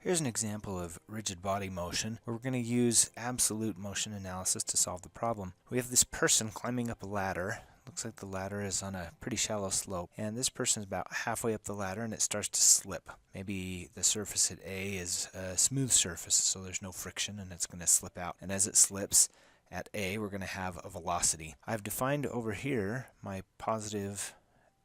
Here's an example of rigid body motion where we're going to use absolute motion analysis to solve the problem. We have this person climbing up a ladder. Looks like the ladder is on a pretty shallow slope, and this person is about halfway up the ladder and it starts to slip. Maybe the surface at A is a smooth surface, so there's no friction and it's going to slip out. And as it slips at A, we're going to have a velocity. I've defined over here my positive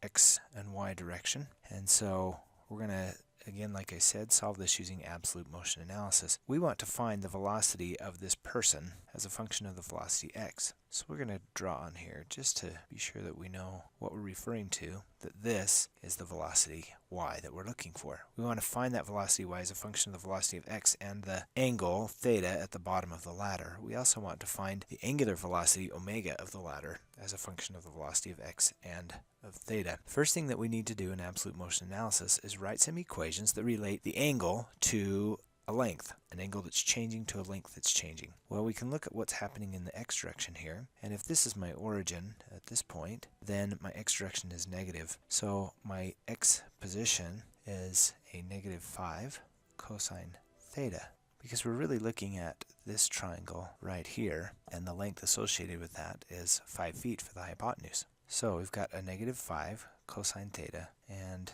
x and y direction, and so we're going to, again, like I said, solve this using absolute motion analysis. We want to find the velocity of this person as a function of the velocity x. So we're going to draw on here just to be sure that we know what we're referring to, that this is the velocity y that we're looking for. We want to find that velocity y as a function of the velocity of x and the angle theta at the bottom of the ladder. We also want to find the angular velocity omega of the ladder as a function of the velocity of x and of theta. First thing that we need to do in absolute motion analysis is write some equations that relate the angle to a length, an angle that's changing to a length that's changing. Well, we can look at what's happening in the x direction here, and if this is my origin at this point, then my x direction is negative. So my x position is a negative 5 cosine theta, because we're really looking at this triangle right here, and the length associated with that is 5 feet for the hypotenuse. So we've got a negative 5 cosine theta, and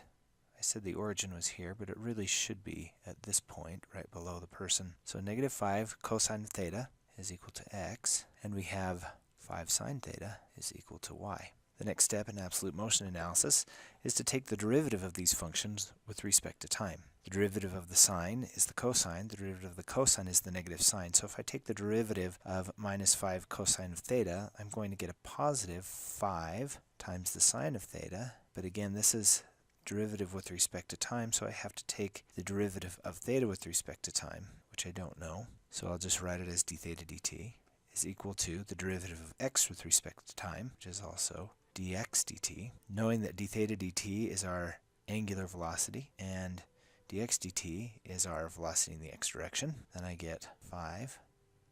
I said the origin was here, but it really should be at this point right below the person. So negative 5 cosine theta is equal to x, and we have 5 sine theta is equal to y. The next step in absolute motion analysis is to take the derivative of these functions with respect to time. The derivative of the sine is the cosine, the derivative of the cosine is the negative sine. So if I take the derivative of minus 5 cosine of theta, I'm going to get a positive 5 times the sine of theta, but again, this is derivative with respect to time, so I have to take the derivative of theta with respect to time, which I don't know. So I'll just write it as d theta dt is equal to the derivative of x with respect to time, which is also dx dt. Knowing that d theta dt is our angular velocity and dx dt is our velocity in the x direction, then I get 5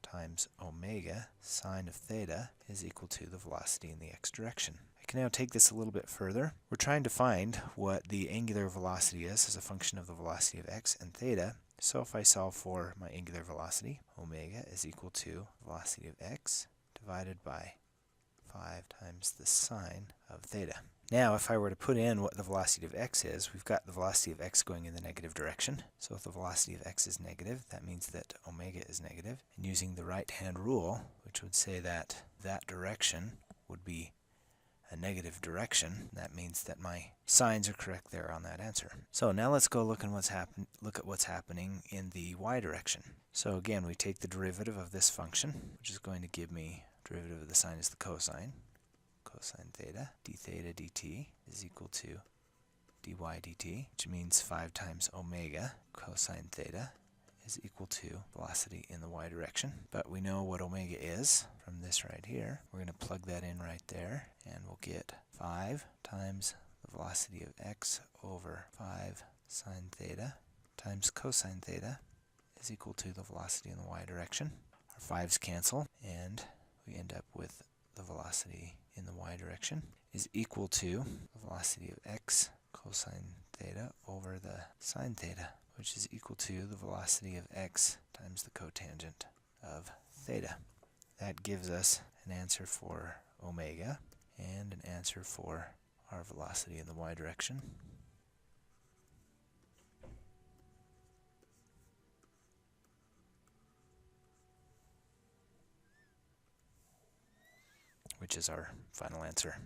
times omega sine of theta is equal to the velocity in the x direction. I can now take this a little bit further. We're trying to find what the angular velocity is as a function of the velocity of x and theta. So if I solve for my angular velocity, omega is equal to velocity of x divided by 5 times the sine of theta. Now if I were to put in what the velocity of x is, we've got the velocity of x going in the negative direction. So if the velocity of x is negative, that means that omega is negative. And using the right-hand rule, which would say that that direction would be a negative direction, that means that my signs are correct there on that answer. So now let's go look at what's happening in the y direction. So again, we take the derivative of this function, which is going to give me derivative of the sine is the cosine theta, d theta dt is equal to dy dt, which means 5 times omega cosine theta is equal to velocity in the y direction. But we know what omega is from this right here. We're going to plug that in right there, and we'll get 5 times the velocity of x over 5 sine theta times cosine theta is equal to the velocity in the y direction. Our 5's cancel, and we end up with the velocity in the y direction is equal to the velocity of x cosine theta over the sine theta, which is equal to the velocity of x times the cotangent of theta. That gives us an answer for omega and an answer for our velocity in the y direction. Which is our final answer.